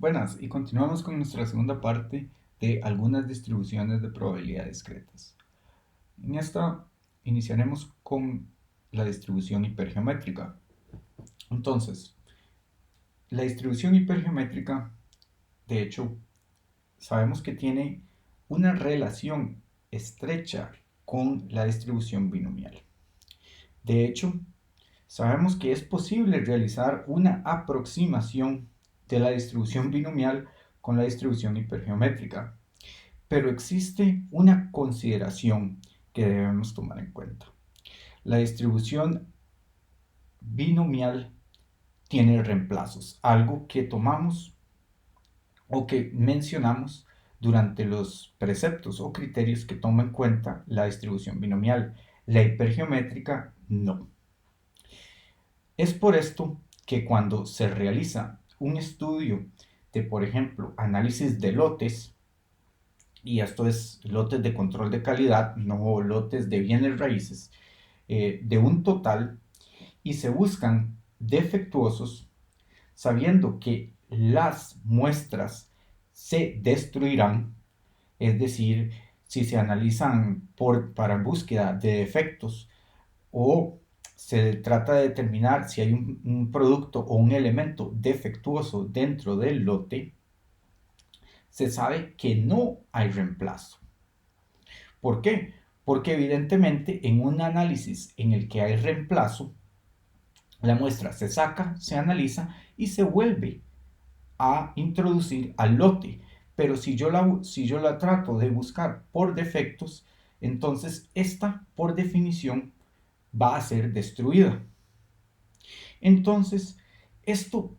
Buenas, y continuamos con nuestra segunda parte de algunas distribuciones de probabilidad discretas. En esta iniciaremos con la distribución hipergeométrica. Entonces, la distribución hipergeométrica, de hecho, sabemos que tiene una relación estrecha con la distribución binomial. De hecho, sabemos que es posible realizar una aproximación de la distribución binomial con la distribución hipergeométrica. Pero existe una consideración que debemos tomar en cuenta. La distribución binomial tiene reemplazos, algo que tomamos o que mencionamos durante los preceptos o criterios que toma en cuenta la distribución binomial. La hipergeométrica no. Es por esto que cuando se realiza un estudio de, por ejemplo, análisis de lotes, y esto es lotes de control de calidad, no lotes de bienes raíces, de un total, y se buscan defectuosos, sabiendo que las muestras se destruirán, es decir, si se analizan para búsqueda de defectos o se trata de determinar si hay un producto o un elemento defectuoso dentro del lote, se sabe que no hay reemplazo. ¿Por qué? Porque evidentemente en un análisis en el que hay reemplazo, la muestra se saca, se analiza y se vuelve a introducir al lote. Pero si yo la trato de buscar por defectos, entonces esta por definición va a ser destruida. Entonces, esto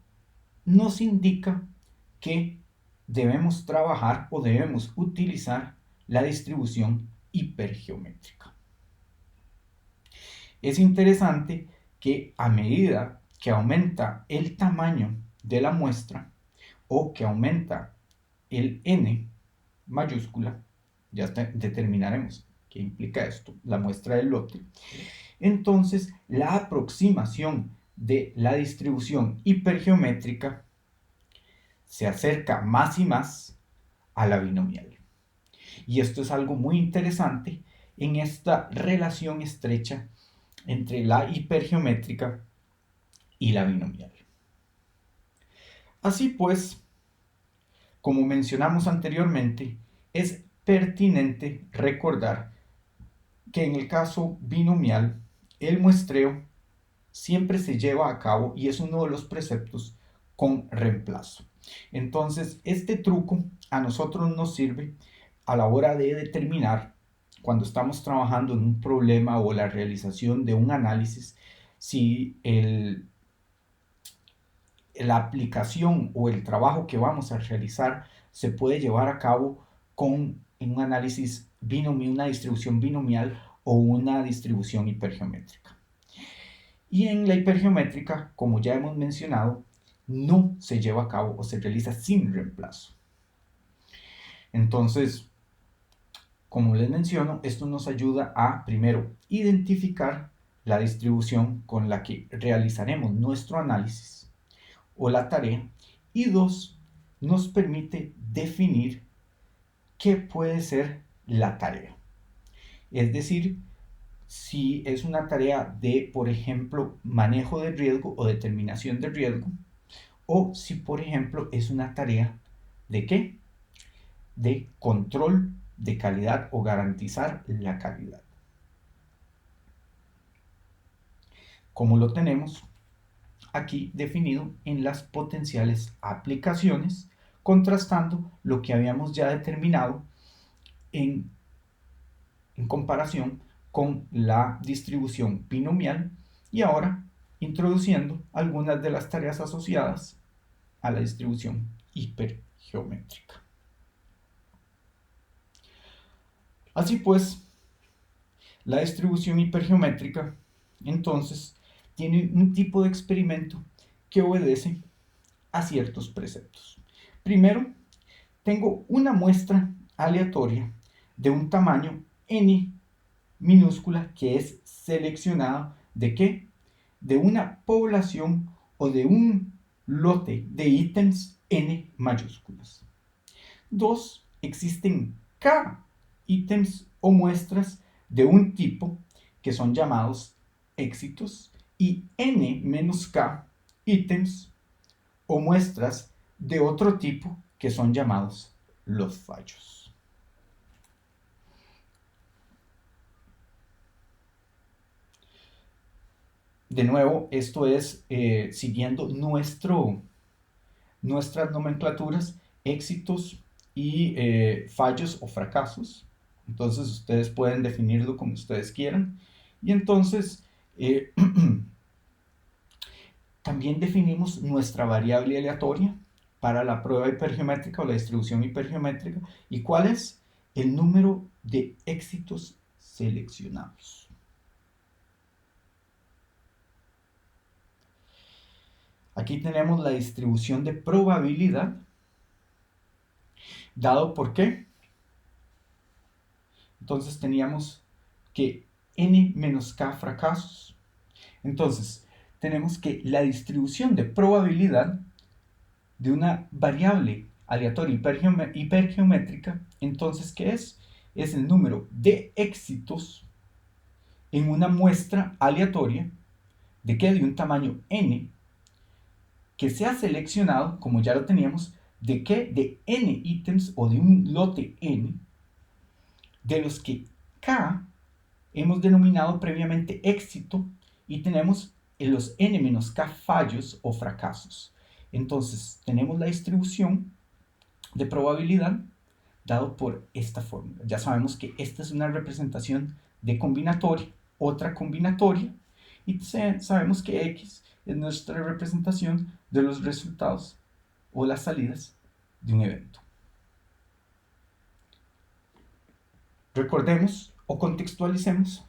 nos indica que debemos trabajar o debemos utilizar la distribución hipergeométrica. Es interesante que a medida que aumenta el tamaño de la muestra o que aumenta el n mayúscula, ya determinaremos qué implica esto, la muestra del lote, entonces la aproximación de la distribución hipergeométrica se acerca más y más a la binomial. Y esto es algo muy interesante en esta relación estrecha entre la hipergeométrica y la binomial. Así pues, como mencionamos anteriormente, es pertinente recordar que en el caso binomial, el muestreo siempre se lleva a cabo y es uno de los preceptos con reemplazo. Entonces, este truco a nosotros nos sirve a la hora de determinar, cuando estamos trabajando en un problema o la realización de un análisis, si la aplicación o el trabajo que vamos a realizar se puede llevar a cabo con un análisis binomial, una distribución binomial o una distribución hipergeométrica. Y en la hipergeométrica, como ya hemos mencionado, no se lleva a cabo o se realiza sin reemplazo. Entonces, como les menciono, esto nos ayuda a, primero, identificar la distribución con la que realizaremos nuestro análisis o la tarea, y dos, nos permite definir qué puede ser la tarea. Es decir, si es una tarea de, por ejemplo, manejo de riesgo o determinación de riesgo, o si, por ejemplo, es una tarea de ¿qué? De control de calidad o garantizar la calidad. Como lo tenemos aquí definido en las potenciales aplicaciones, contrastando lo que habíamos ya determinado en, en comparación con la distribución binomial, y ahora introduciendo algunas de las tareas asociadas a la distribución hipergeométrica. Así pues, la distribución hipergeométrica entonces tiene un tipo de experimento que obedece a ciertos preceptos. Primero, tengo una muestra aleatoria de un tamaño n minúscula que es seleccionada ¿de qué? De una población o de un lote de ítems n mayúsculas. 2. Existen k ítems o muestras de un tipo que son llamados éxitos y n menos k ítems o muestras de otro tipo que son llamados los fallos. De nuevo, esto es siguiendo nuestras nomenclaturas, éxitos y fallos o fracasos. Entonces ustedes pueden definirlo como ustedes quieran. Y entonces también definimos nuestra variable aleatoria para la prueba hipergeométrica o la distribución hipergeométrica. ¿Y cuál es? El número de éxitos seleccionados. Aquí tenemos la distribución de probabilidad, dado por qué. Entonces teníamos que n menos k fracasos. Entonces, tenemos que la distribución de probabilidad de una variable aleatoria hipergeométrica, entonces, ¿qué es? Es el número de éxitos en una muestra aleatoria de que de un tamaño n que se ha seleccionado, como ya lo teníamos, de que de n ítems o de un lote n, de los que k hemos denominado previamente éxito y tenemos en los n menos k fallos o fracasos. Entonces, tenemos la distribución de probabilidad dado por esta fórmula. Ya sabemos que esta es una representación de combinatoria, otra combinatoria, y sabemos que X es nuestra representación de los resultados o las salidas de un evento. Recordemos o contextualicemos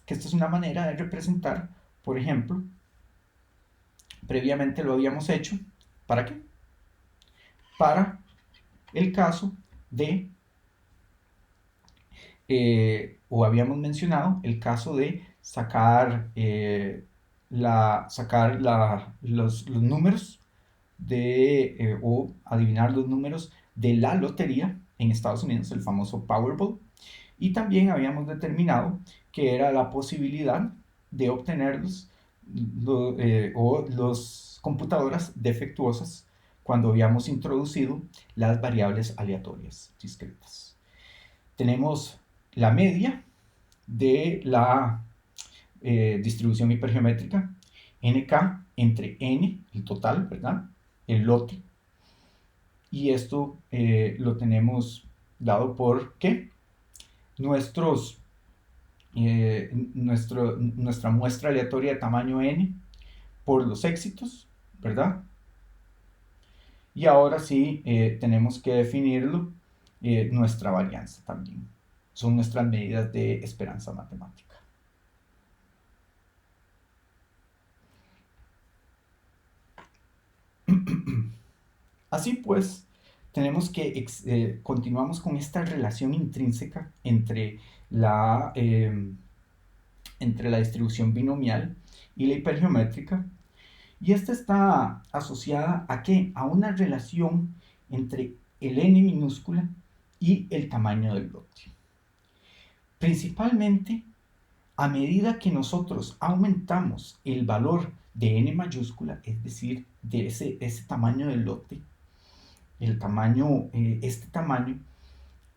que esta es una manera de representar, por ejemplo, previamente lo habíamos hecho, ¿para qué? Para el caso de, o habíamos mencionado, el caso de sacar, los números o adivinar los números de la lotería en Estados Unidos, el famoso Powerball. Y también habíamos determinado que era la posibilidad de obtenerlos o las computadoras defectuosas cuando habíamos introducido las variables aleatorias discretas. Tenemos la media de la distribución hipergeométrica, nk entre n, el total, ¿verdad? El lote. Y esto lo tenemos dado por ¿qué? Nuestra muestra aleatoria de tamaño n por los éxitos, ¿verdad? Y ahora sí tenemos que definirlo, nuestra varianza también. Son nuestras medidas de esperanza matemática. Así pues, tenemos que continuamos con esta relación intrínseca entre la distribución binomial y la hipergeométrica. Y esta está asociada ¿a qué? A una relación entre el n minúscula y el tamaño del lote. Principalmente, a medida que nosotros aumentamos el valor de n mayúscula, es decir, de ese tamaño del lote, este tamaño,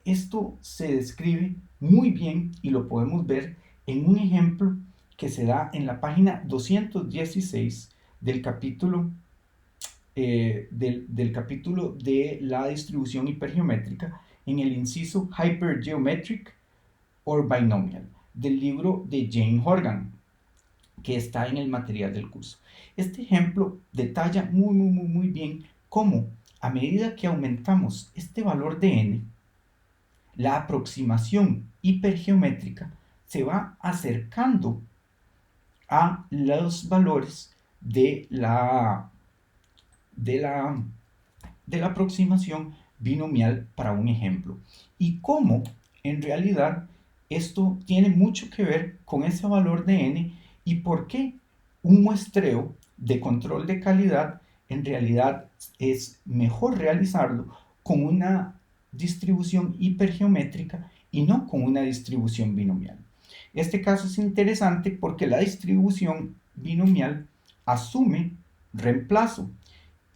esto se describe muy bien y lo podemos ver en un ejemplo que se da en la página 216 del capítulo, del capítulo de la distribución hipergeométrica en el inciso Hypergeometric or Binomial del libro de Jane Horgan, que está en el material del curso. Este ejemplo detalla muy bien cómo a medida que aumentamos este valor de n, la aproximación hipergeométrica se va acercando a los valores de la aproximación binomial para un ejemplo. Y cómo en realidad esto tiene mucho que ver con ese valor de n y por qué un muestreo de control de calidad en realidad es mejor realizarlo con una distribución hipergeométrica y no con una distribución binomial. Este caso es interesante porque la distribución binomial asume reemplazo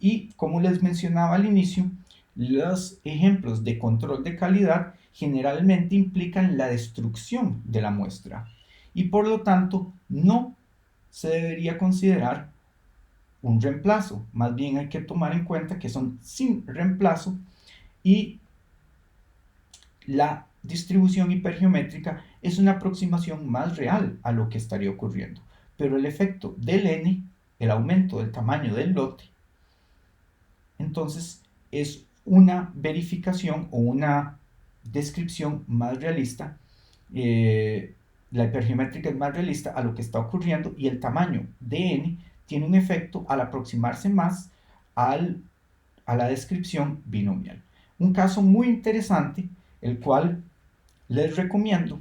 y, como les mencionaba al inicio, los ejemplos de control de calidad generalmente implican la destrucción de la muestra y por lo tanto no se debería considerar un reemplazo. Más bien hay que tomar en cuenta que son sin reemplazo y la distribución hipergeométrica es una aproximación más real a lo que estaría ocurriendo. Pero el efecto del n, el aumento del tamaño del lote, entonces es una verificación o una descripción más realista. La hipergeométrica es más realista a lo que está ocurriendo y el tamaño de n tiene un efecto al aproximarse más a la descripción binomial. Un caso muy interesante, el cual les recomiendo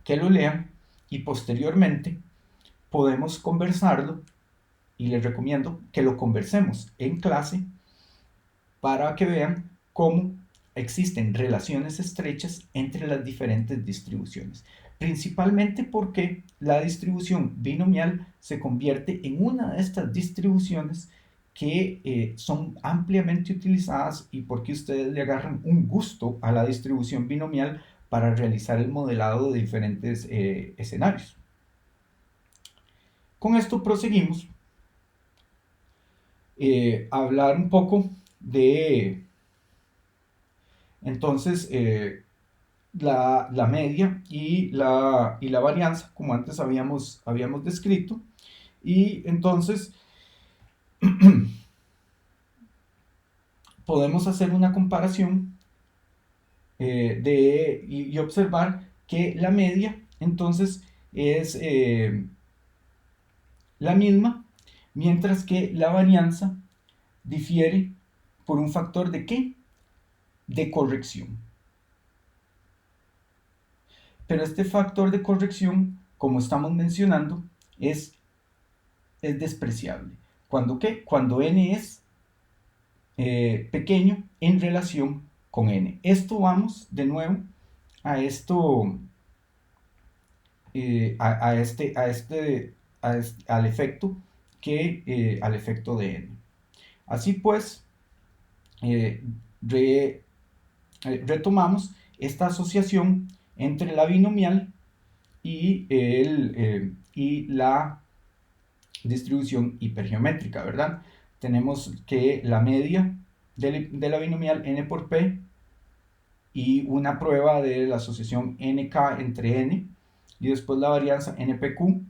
que lo lean y posteriormente podemos conversarlo y les recomiendo que lo conversemos en clase para que vean cómo existen relaciones estrechas entre las diferentes distribuciones, principalmente porque la distribución binomial se convierte en una de estas distribuciones que son ampliamente utilizadas y porque ustedes le agarran un gusto a la distribución binomial para realizar el modelado de diferentes escenarios. Con esto proseguimos a hablar un poco de entonces la media y la varianza, como antes habíamos descrito, y entonces podemos hacer una comparación y observar que la media entonces es la misma, mientras que la varianza difiere por un factor de ¿qué? De corrección. Pero este factor de corrección, como estamos mencionando, es despreciable. ¿Cuándo qué? Cuando n es pequeño en relación con n. Esto vamos de nuevo a esto, al efecto al efecto de n. Así pues, retomamos esta asociación entre la binomial y la distribución hipergeométrica, ¿verdad? Tenemos que la media de la binomial n por p y una prueba de la asociación nk entre n y después la varianza npq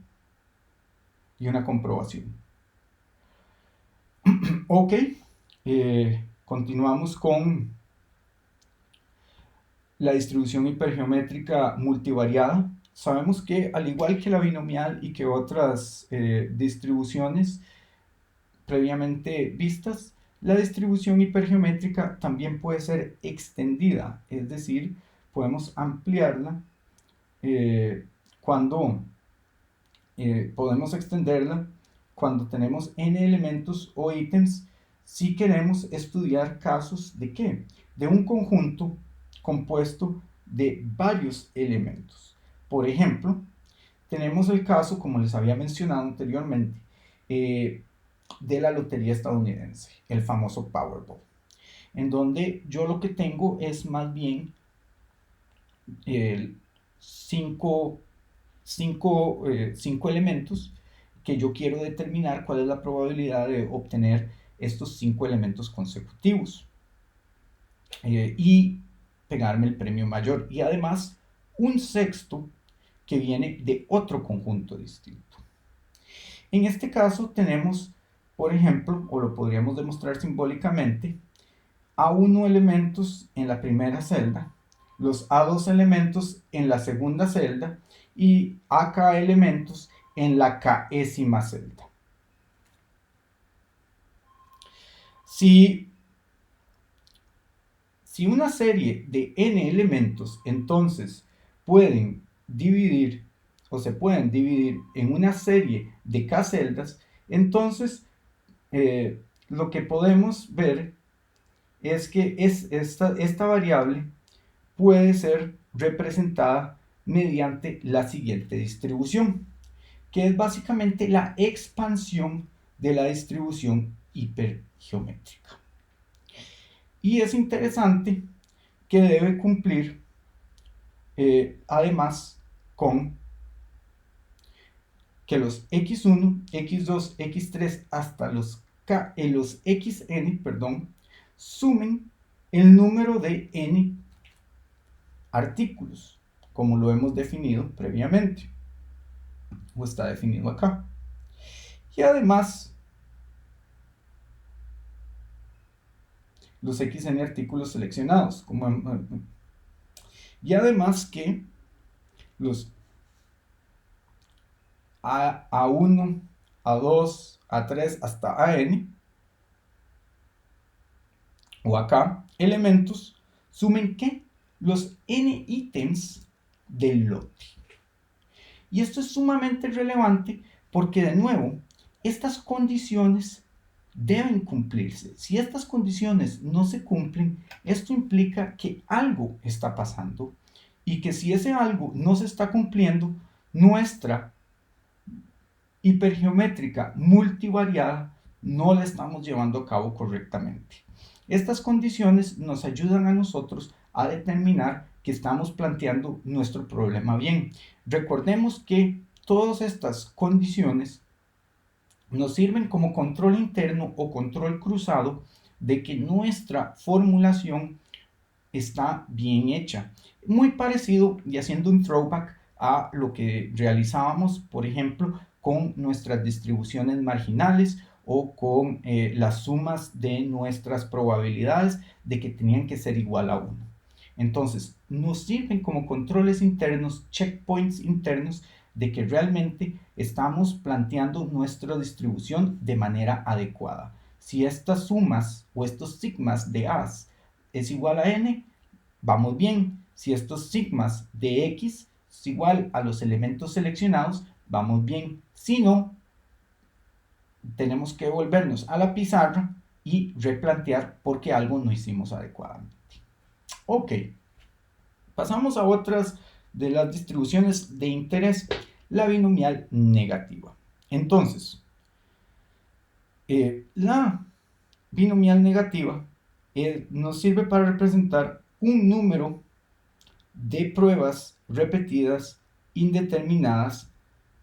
y una comprobación. Ok, continuamos con la distribución hipergeométrica multivariada. Sabemos que al igual que la binomial y que otras distribuciones previamente vistas, la distribución hipergeométrica también puede ser extendida, es decir, podemos ampliarla cuando podemos extenderla cuando tenemos n elementos o ítems si queremos estudiar casos de ¿qué? De un conjunto compuesto de varios elementos. Por ejemplo, tenemos el caso, como les había mencionado anteriormente, de la lotería estadounidense, el famoso Powerball, en donde yo lo que tengo es más bien cinco elementos que yo quiero determinar cuál es la probabilidad de obtener estos 5 elementos consecutivos y pegarme el premio mayor. Y además un sexto que viene de otro conjunto distinto. En este caso tenemos, por ejemplo, o lo podríamos demostrar simbólicamente, A1 elementos en la primera celda, los A2 elementos en la segunda celda y AK elementos en la késima celda. Si una serie de n elementos entonces pueden dividir o se pueden dividir en una serie de k celdas, entonces lo que podemos ver es que esta variable puede ser representada mediante la siguiente distribución, que es básicamente la expansión de la distribución hipergeométrica. Y es interesante que debe cumplir además con que los x1, x2, x3 hasta los xn, sumen el número de n artículos, como lo hemos definido previamente, o está definido acá. Y además, los xn artículos seleccionados, y además que los A1, A2, A3 hasta AN, o acá, elementos, sumen ¿qué? Los n ítems del lote. Y esto es sumamente relevante porque, de nuevo, estas condiciones deben cumplirse. Si estas condiciones no se cumplen, esto implica que algo está pasando y que si ese algo no se está cumpliendo, nuestra hipergeométrica multivariada no la estamos llevando a cabo correctamente. Estas condiciones nos ayudan a nosotros a determinar que estamos planteando nuestro problema bien. Recordemos que todas estas condiciones nos sirven como control interno o control cruzado de que nuestra formulación está bien hecha. Muy parecido, y haciendo un throwback a lo que realizábamos, por ejemplo, con nuestras distribuciones marginales o con las sumas de nuestras probabilidades de que tenían que ser igual a 1. Entonces, nos sirven como controles internos, checkpoints internos, de que realmente estamos planteando nuestra distribución de manera adecuada. Si estas sumas o estos sigmas de A es igual a n, vamos bien. Si estos sigmas de x es igual a los elementos seleccionados, vamos bien. Si no, tenemos que volvernos a la pizarra y replantear por qué algo no hicimos adecuadamente. Ok, pasamos a otras de las distribuciones de interés, la binomial negativa. Entonces, la binomial negativa nos sirve para representar un número de pruebas repetidas indeterminadas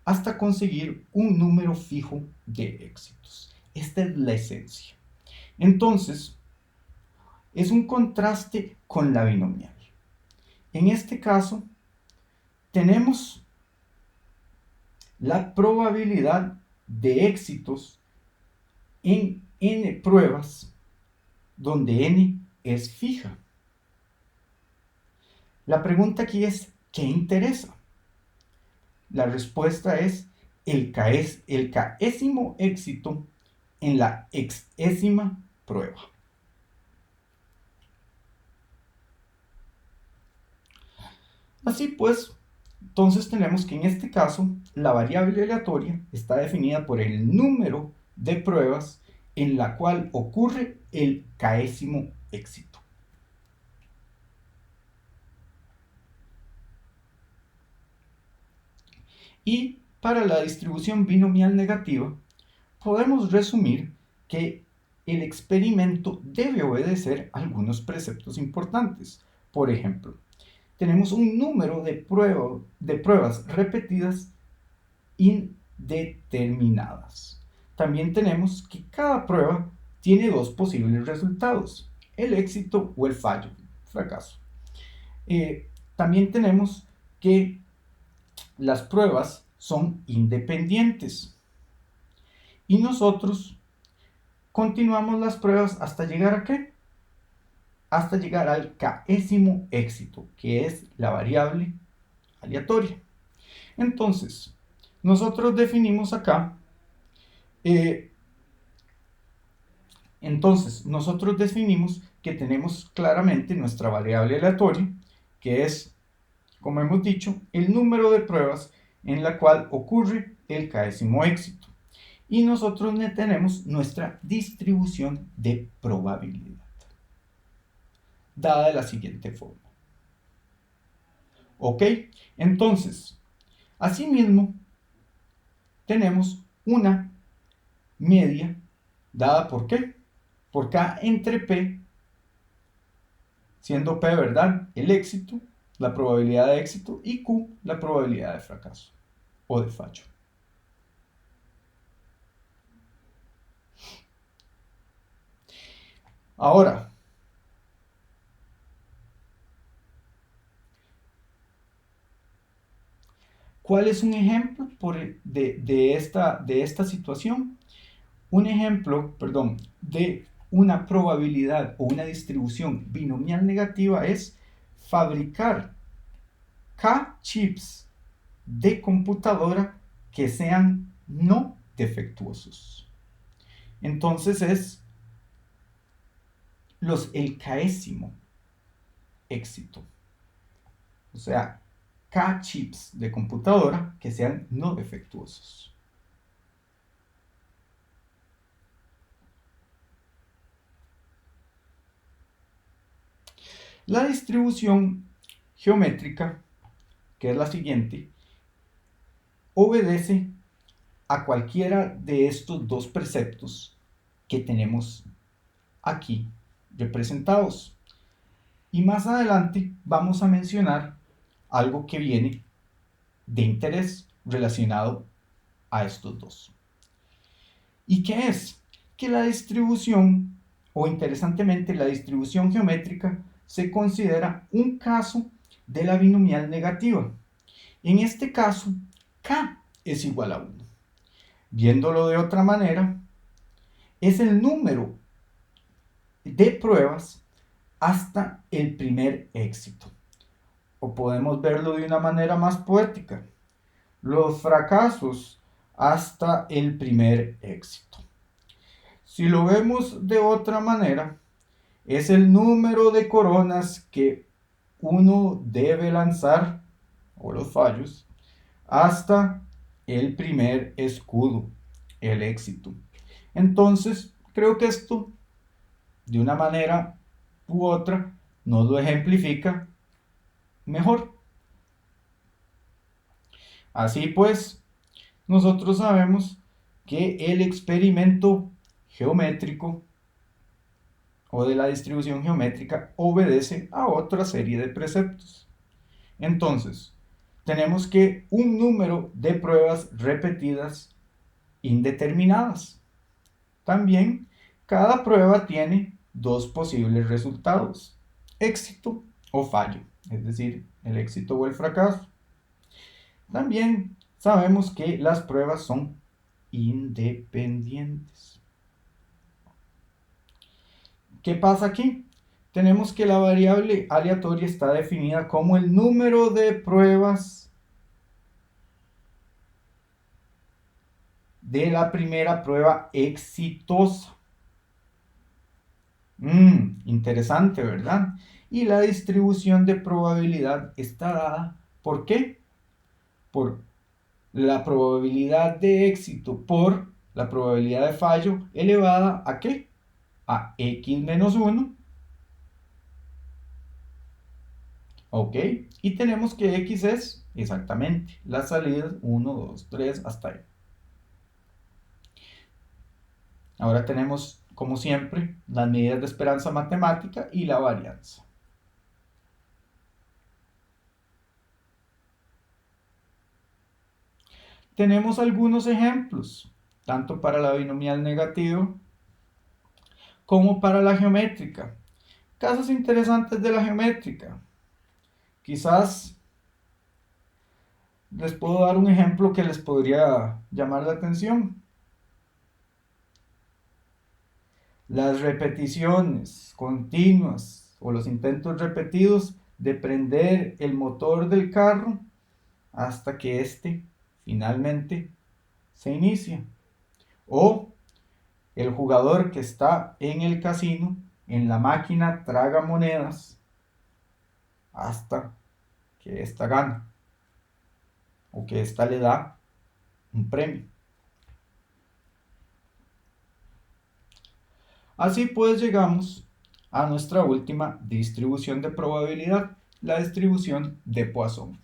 hasta conseguir un número fijo de éxitos. Esta es la esencia. Entonces, es un contraste con la binomial. En este caso, tenemos la probabilidad de éxitos en n pruebas donde n es fija. La pregunta aquí es, ¿qué interesa? La respuesta es el késimo éxito en la exésima prueba. Así pues, entonces tenemos que en este caso la variable aleatoria está definida por el número de pruebas en la cual ocurre el késimo éxito. Y para la distribución binomial negativa, podemos resumir que el experimento debe obedecer algunos preceptos importantes. Por ejemplo, tenemos un número de pruebas repetidas indeterminadas. También tenemos que cada prueba tiene dos posibles resultados, el éxito o el fallo, fracaso. También tenemos que las pruebas son independientes y nosotros continuamos las pruebas hasta llegar a ¿qué? Hasta llegar al késimo éxito, que es la variable aleatoria. Entonces, nosotros definimos acá, que tenemos claramente nuestra variable aleatoria, que es, como hemos dicho, el número de pruebas en la cual ocurre el késimo éxito. y nosotros tenemos nuestra distribución de probabilidad, dada de la siguiente forma. ¿Ok? Entonces, asimismo, tenemos una media dada por ¿qué? Por K entre P, siendo P, ¿verdad?, el éxito, la probabilidad de éxito, y Q, la probabilidad de fracaso o de fallo. Ahora, ¿cuál es un ejemplo de esta situación? Un ejemplo, perdón, de una probabilidad o una distribución binomial negativa es fabricar K chips de computadora que sean no defectuosos. Entonces es el késimo éxito. O sea, K chips de computadora que sean no defectuosos. La distribución geométrica, que es la siguiente, obedece a cualquiera de estos dos preceptos que tenemos aquí representados. Y más adelante vamos a mencionar algo que viene de interés relacionado a estos dos. ¿Y qué es? Que la distribución, o interesantemente la distribución geométrica, se considera un caso de la binomial negativa. En este caso, K es igual a 1. Viéndolo de otra manera, es el número de pruebas hasta el primer éxito. O podemos verlo de una manera más poética, los fracasos hasta el primer éxito. Si lo vemos de otra manera, es el número de coronas que uno debe lanzar, o los fallos, hasta el primer escudo, el éxito. Entonces, creo que esto, de una manera u otra, nos lo ejemplifica mejor. Así pues, nosotros sabemos que el experimento geométrico o de la distribución geométrica obedece a otra serie de preceptos. Entonces, tenemos que un número de pruebas repetidas indeterminadas. También, cada prueba tiene dos posibles resultados, éxito o fallo, es decir, el éxito o el fracaso. También sabemos que las pruebas son independientes. ¿Qué pasa aquí? Tenemos que la variable aleatoria está definida como el número de pruebas de la primera prueba exitosa. Interesante, ¿verdad? Y la distribución de probabilidad está dada, ¿por qué? Por la probabilidad de éxito por la probabilidad de fallo elevada ¿a qué? A x menos 1. Ok, y tenemos que x es exactamente las salidas 1, 2, 3 hasta ahí. Ahora tenemos, como siempre, las medidas de esperanza matemática y la varianza. Tenemos algunos ejemplos, tanto para la binomial negativa como para la geométrica. Casos interesantes de la geométrica. Quizás les puedo dar un ejemplo que les podría llamar la atención. Las repeticiones continuas o los intentos repetidos de prender el motor del carro hasta que éste finalmente se inicia. O el jugador que está en el casino, en la máquina traga monedas hasta que ésta gana o que ésta le da un premio. Así pues llegamos a nuestra última distribución de probabilidad, la distribución de Poisson.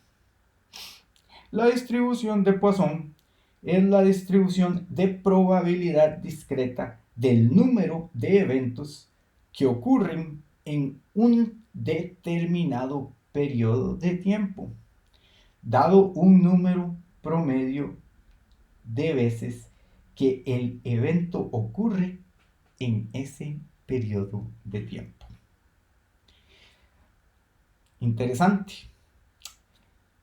La distribución de Poisson es la distribución de probabilidad discreta del número de eventos que ocurren en un determinado periodo de tiempo, dado un número promedio de veces que el evento ocurre en ese periodo de tiempo. Interesante.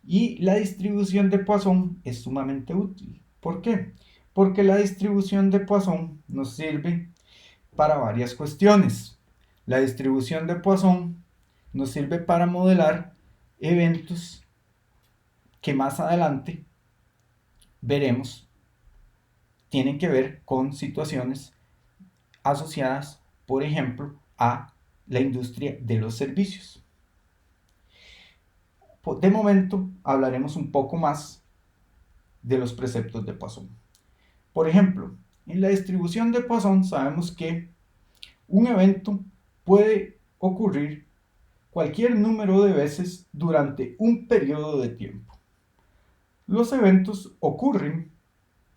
Y la distribución de Poisson es sumamente útil. ¿Por qué? Porque la distribución de Poisson nos sirve para varias cuestiones. La distribución de Poisson nos sirve para modelar eventos que más adelante veremos tienen que ver con situaciones asociadas, por ejemplo, a la industria de los servicios. De momento hablaremos un poco más de los preceptos de Poisson. Por ejemplo, en la distribución de Poisson sabemos que un evento puede ocurrir cualquier número de veces durante un periodo de tiempo. Los eventos ocurren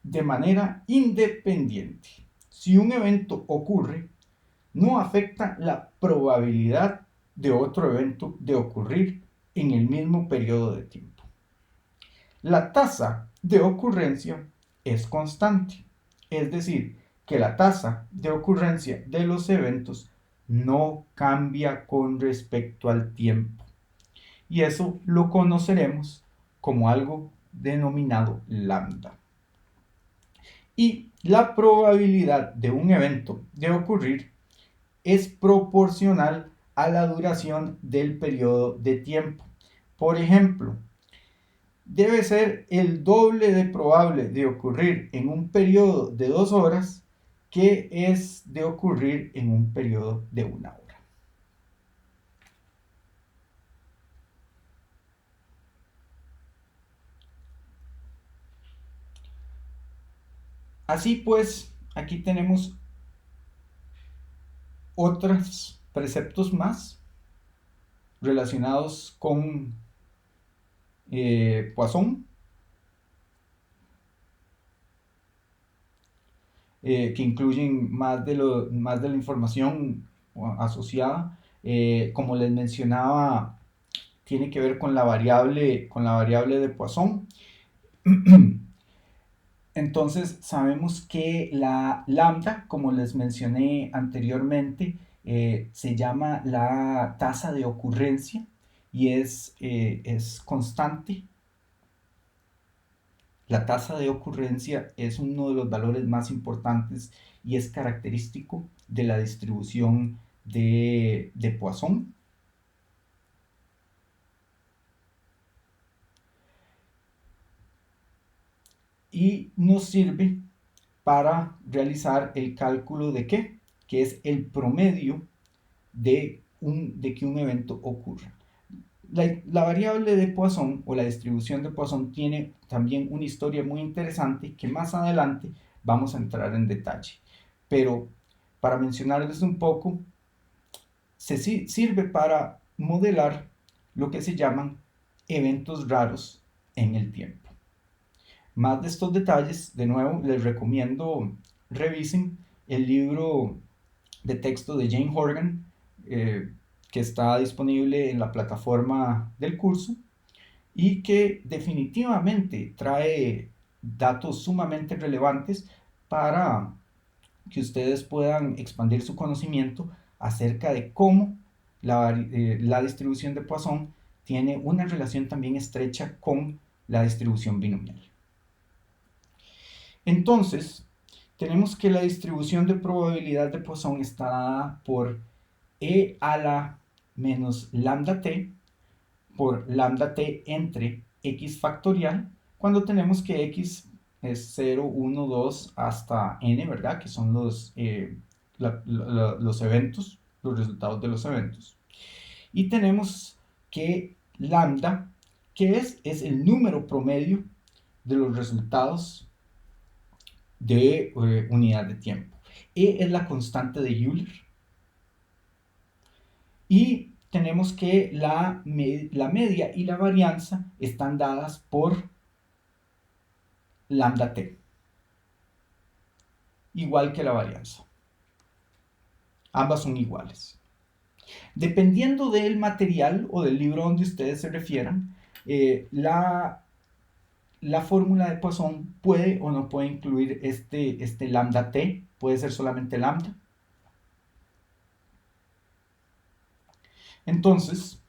de manera independiente. Si un evento ocurre, no afecta la probabilidad de otro evento de ocurrir en el mismo periodo de tiempo. La tasa de ocurrencia es constante, es decir, que la tasa de ocurrencia de los eventos no cambia con respecto al tiempo. Y eso lo conoceremos como algo denominado lambda. Y la probabilidad de un evento de ocurrir es proporcional a la duración del periodo de tiempo. Por ejemplo, debe ser el doble de probable de ocurrir en un periodo de 2 horas que es de ocurrir en un periodo de 1 hora. Así pues, aquí tenemos otros preceptos más relacionados con Poisson, que incluyen más de la información asociada. Como les mencionaba, tiene que ver con la variable de Poisson. Entonces sabemos que la lambda, como les mencioné anteriormente, se llama la tasa de ocurrencia y es constante. La tasa de ocurrencia es uno de los valores más importantes y es característico de la distribución de Poisson. Y nos sirve para realizar el cálculo de ¿qué? Que es el promedio de que un evento ocurra. La variable de Poisson o la distribución de Poisson tiene también una historia muy interesante que más adelante vamos a entrar en detalle. Pero para mencionarles un poco, sirve para modelar lo que se llaman eventos raros en el tiempo. Más de estos detalles, de nuevo, les recomiendo revisen el libro de texto de Jane Horgan, que está disponible en la plataforma del curso y que definitivamente trae datos sumamente relevantes para que ustedes puedan expandir su conocimiento acerca de cómo la distribución de Poisson tiene una relación también estrecha con la distribución binomial. Entonces, tenemos que la distribución de probabilidad de Poisson está dada por e a la menos lambda t por lambda t entre x factorial, cuando tenemos que x es 0, 1, 2 hasta n, ¿verdad? Que son los eventos, los resultados de los eventos. Y tenemos que lambda, que es el número promedio de los resultados de unidad de tiempo. E es la constante de Euler. Y tenemos que la media y la varianza están dadas por lambda t, igual que la varianza. Ambas son iguales. Dependiendo del material o del libro donde ustedes se refieran, la fórmula de Poisson puede o no puede incluir este lambda t, puede ser solamente lambda. Entonces,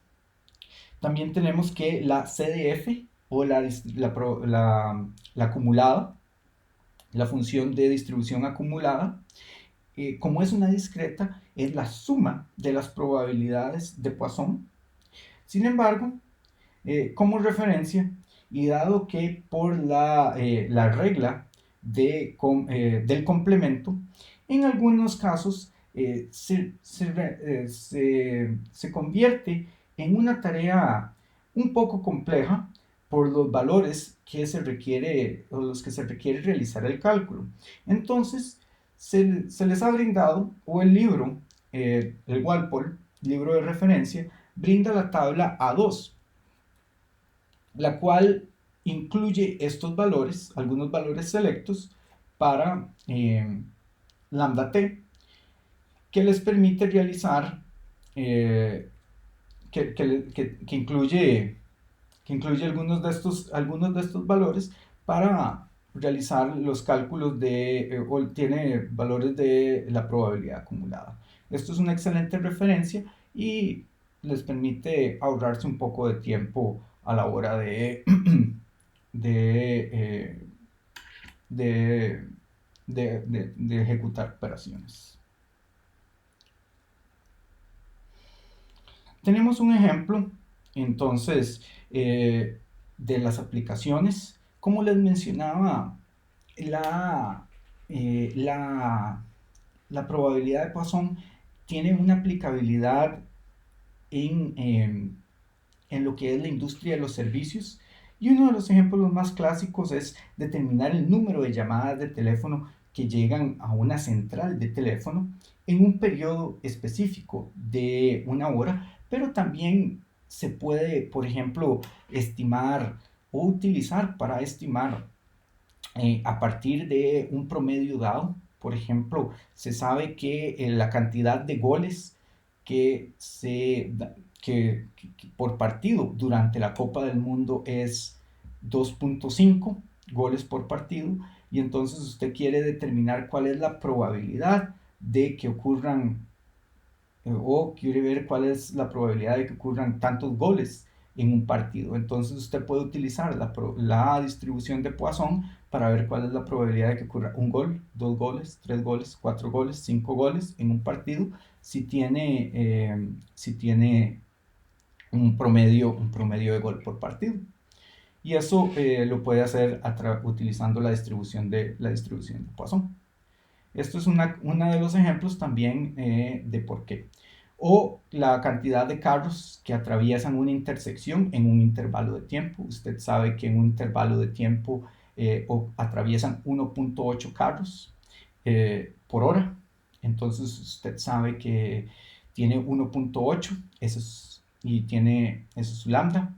también tenemos que la CDF o la acumulada, la función de distribución acumulada, como es una discreta, es la suma de las probabilidades de Poisson. Sin embargo, como referencia, y dado que por la regla del complemento, en algunos casos se convierte en una tarea un poco compleja por los valores que se requiere o los que se requiere realizar el cálculo. Entonces, se les ha brindado, o el libro, el Walpole, libro de referencia, brinda la tabla A2, la cual incluye estos valores, algunos valores selectos para lambda t, que les permite realizar, que incluye algunos de estos valores para realizar los cálculos o tiene valores de la probabilidad acumulada. Esto es una excelente referencia y les permite ahorrarse un poco de tiempo a la hora de, de, de ejecutar operaciones. Tenemos un ejemplo, entonces, de las aplicaciones. Como les mencionaba, la, eh, la, la probabilidad de Poisson tiene una aplicabilidad en lo que es la industria de los servicios. Y uno de los ejemplos más clásicos es determinar el número de llamadas de teléfono que llegan a una central de teléfono en un periodo específico de una hora, pero también se puede, por ejemplo, estimar o utilizar para estimar a partir de un promedio dado. Por ejemplo, se sabe que la cantidad de goles que por partido durante la Copa del Mundo es 2.5 goles por partido, y entonces usted quiere determinar cuál es la probabilidad de que ocurran o quiere ver cuál es la probabilidad de que ocurran tantos goles en un partido. Entonces usted puede utilizar la distribución de Poisson para ver cuál es la probabilidad de que ocurra un gol, dos goles, tres goles, cuatro goles, cinco goles en un partido, si tiene un promedio de gol por partido. Y eso lo puede hacer utilizando la distribución de Poisson. Esto es uno de los ejemplos también de por qué. O la cantidad de carros que atraviesan una intersección en un intervalo de tiempo. Usted sabe que en un intervalo de tiempo atraviesan 1.8 carros por hora. Entonces usted sabe que tiene 1.8, y eso es su lambda,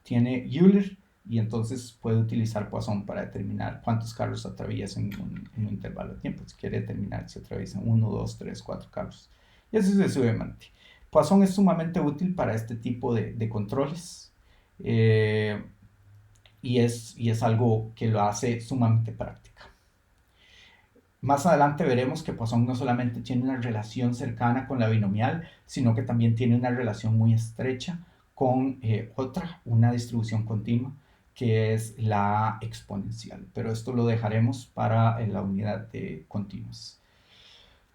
tiene Euler, y entonces puede utilizar Poisson para determinar cuántos carros atraviesan en un intervalo de tiempo. Si quiere determinar si atraviesan 1, 2, 3, 4 carros. Y así sucesivamente. Poisson es sumamente útil para este tipo de controles. Y es algo que lo hace sumamente práctica. Más adelante veremos que Poisson no solamente tiene una relación cercana con la binomial, sino que también tiene una relación muy estrecha con una distribución continua, que es la exponencial. Pero esto lo dejaremos para la unidad de continuos.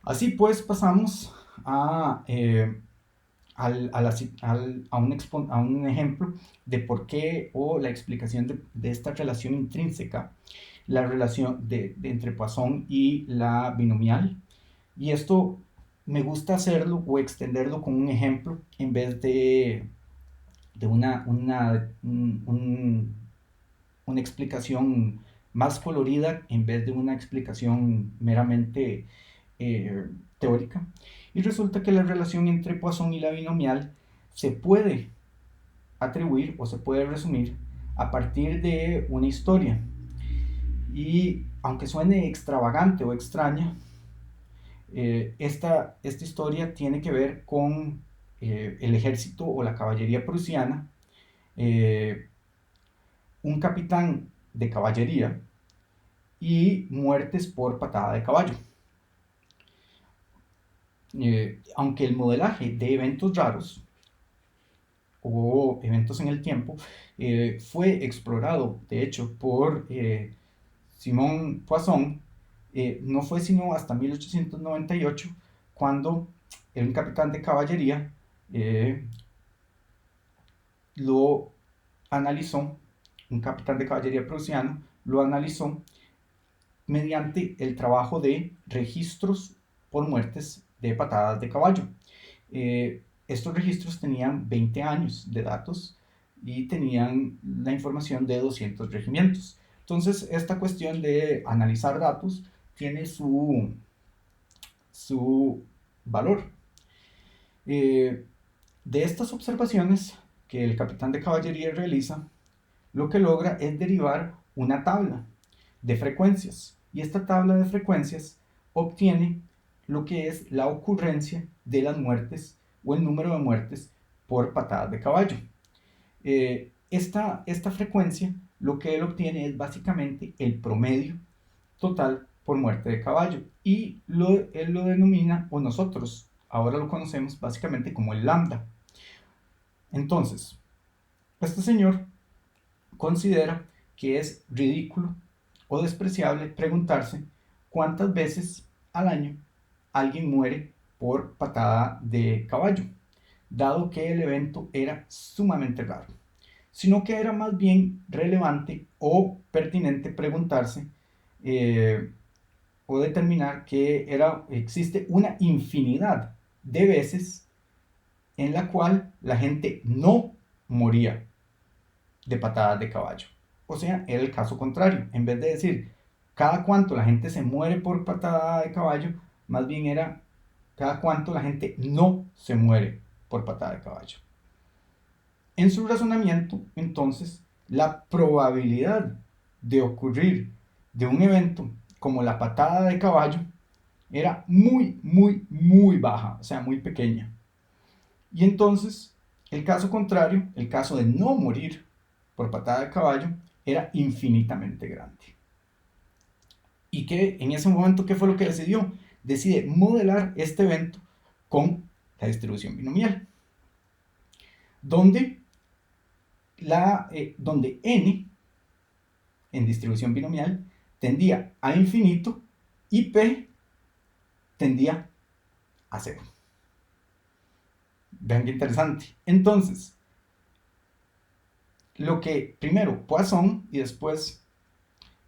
Así pues, pasamos a un ejemplo de por qué, o la explicación de esta relación intrínseca, la relación entre Poisson y la binomial. Y esto me gusta hacerlo o extenderlo con un ejemplo en vez de una explicación más colorida, en vez de una explicación meramente teórica, y resulta que la relación entre Poisson y la binomial se puede atribuir o se puede resumir a partir de una historia. Y aunque suene extravagante o extraña, esta historia tiene que ver con el ejército o la caballería prusiana, eh, un capitán de caballería y muertes por patada de caballo. Aunque el modelaje de eventos raros o eventos en el tiempo fue explorado, de hecho, por Simón Poisson, no fue sino hasta 1898 cuando un capitán de caballería lo analizó, un capitán de caballería prusiano lo analizó mediante el trabajo de registros por muertes de patadas de caballo. Estos registros tenían 20 años de datos y tenían la información de 200 regimientos. Entonces, esta cuestión de analizar datos tiene su valor. De estas observaciones que el capitán de caballería realiza, lo que logra es derivar una tabla de frecuencias. Y esta tabla de frecuencias obtiene lo que es la ocurrencia de las muertes o el número de muertes por patadas de caballo. Esta frecuencia lo que él obtiene es básicamente el promedio total por muerte de caballo y él lo denomina, o nosotros ahora lo conocemos básicamente como el lambda. Entonces, este señor considera que es ridículo o despreciable preguntarse cuántas veces al año alguien muere por patada de caballo, dado que el evento era sumamente raro, sino que era más bien relevante o pertinente preguntarse o determinar que existe una infinidad de veces en la cual la gente no moría de patadas de caballo. O sea, era el caso contrario. En vez de decir cada cuánto la gente se muere por patada de caballo, más bien era cada cuánto la gente no se muere por patada de caballo. En su razonamiento, entonces, la probabilidad de ocurrir de un evento como la patada de caballo era muy, muy, muy baja, o sea, muy pequeña. Y entonces, el caso contrario, el caso de no morir por patada de caballo, era infinitamente grande. ¿Y que en ese momento qué fue lo que decidió? Decide modelar este evento con la distribución binomial, donde, donde n en distribución binomial tendía a infinito y p tendía a cero. Vean qué interesante. Entonces, lo que primero Poisson y después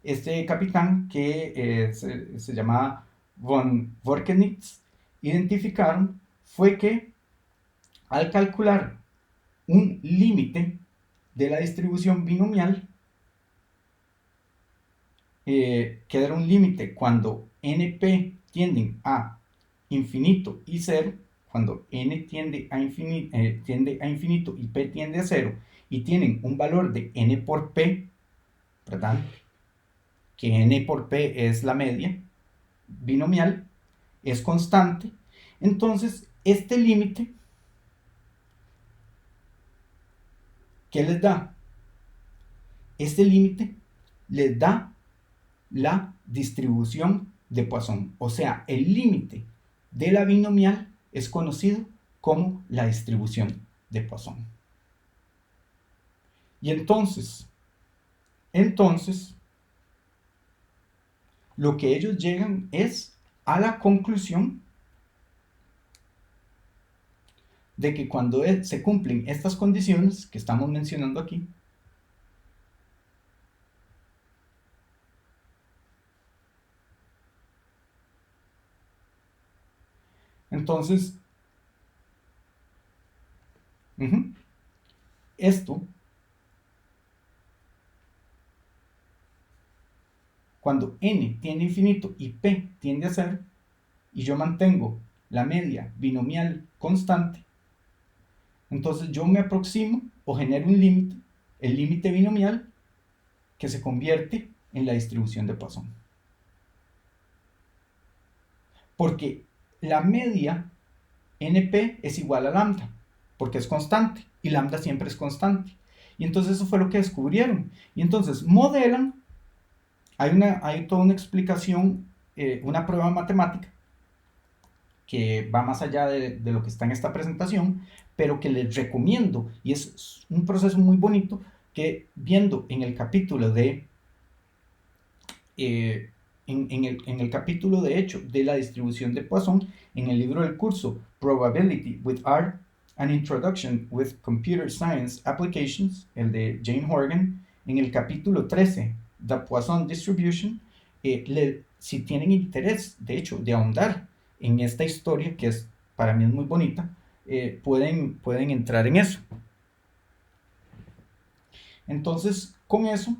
este capitán que se llamaba von Vorkenitz identificaron fue que al calcular un límite de la distribución binomial, que era un límite cuando np tienden a infinito y 0, cuando n tiende a infinito y p tiende a 0, y tienen un valor de n por p, ¿verdad? Que n por p es la media binomial, es constante, entonces este límite, ¿qué les da? Este límite les da la distribución de Poisson, o sea, el límite de la binomial es conocido como la distribución de Poisson. Y entonces, lo que ellos llegan es a la conclusión de que cuando se cumplen estas condiciones que estamos mencionando aquí, entonces, esto, cuando n tiende a infinito y p tiende a 0, y yo mantengo la media binomial constante, entonces yo me aproximo o genero un límite, el límite binomial, que se convierte en la distribución de Poisson. Porque la media NP es igual a lambda, porque es constante, y lambda siempre es constante. Y entonces eso fue lo que descubrieron. Y entonces modelan, hay toda una explicación, una prueba matemática, que va más allá de lo que está en esta presentación, pero que les recomiendo, y es un proceso muy bonito, que viendo en el capítulo de en el capítulo de hecho de la distribución de Poisson, en el libro del curso Probability with R, An Introduction with Computer Science Applications, el de Jane Horgan, en el capítulo 13, The Poisson Distribution, si tienen interés, de hecho, de ahondar en esta historia, que es, para mí es muy bonita, pueden entrar en eso. Entonces, con eso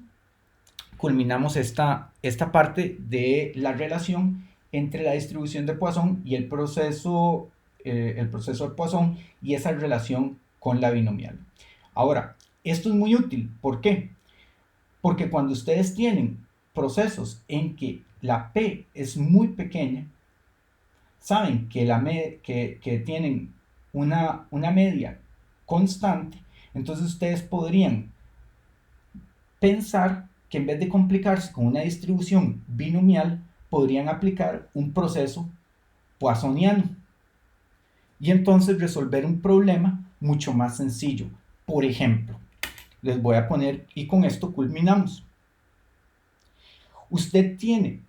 culminamos esta parte de la relación entre la distribución de Poisson y el proceso de Poisson, y esa relación con la binomial. Ahora, esto es muy útil. ¿Por qué? Porque cuando ustedes tienen procesos en que la P es muy pequeña, saben que tienen una media constante, entonces ustedes podrían pensar que en vez de complicarse con una distribución binomial, podrían aplicar un proceso poissoniano y entonces resolver un problema mucho más sencillo. Por ejemplo, les voy a poner, y con esto culminamos. Usted tiene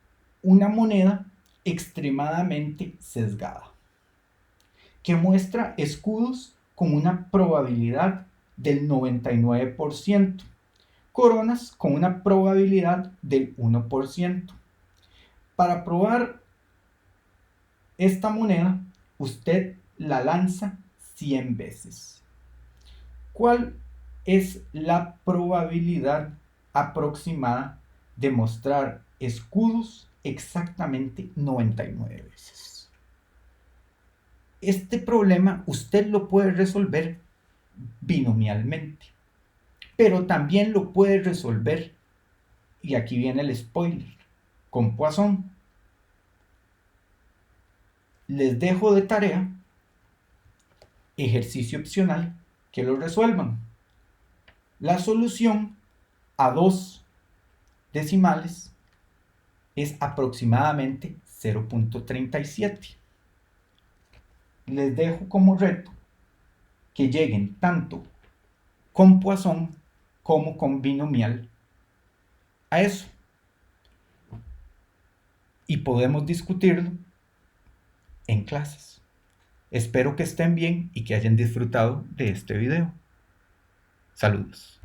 una moneda extremadamente sesgada que muestra escudos con una probabilidad del 99%, coronas con una probabilidad del 1%. Para probar esta moneda, usted la lanza 100 veces. ¿Cuál es la probabilidad aproximada de mostrar escudos exactamente 99 veces? Este problema usted lo puede resolver binomialmente, pero también lo puede resolver, y aquí viene el spoiler, con Poisson. Les dejo de tarea, ejercicio opcional, que lo resuelvan. La solución a 2 decimales es aproximadamente 0.37. Les dejo como reto que lleguen tanto con Poisson como con binomial a eso. Y podemos discutirlo en clases. Espero que estén bien y que hayan disfrutado de este video. Saludos.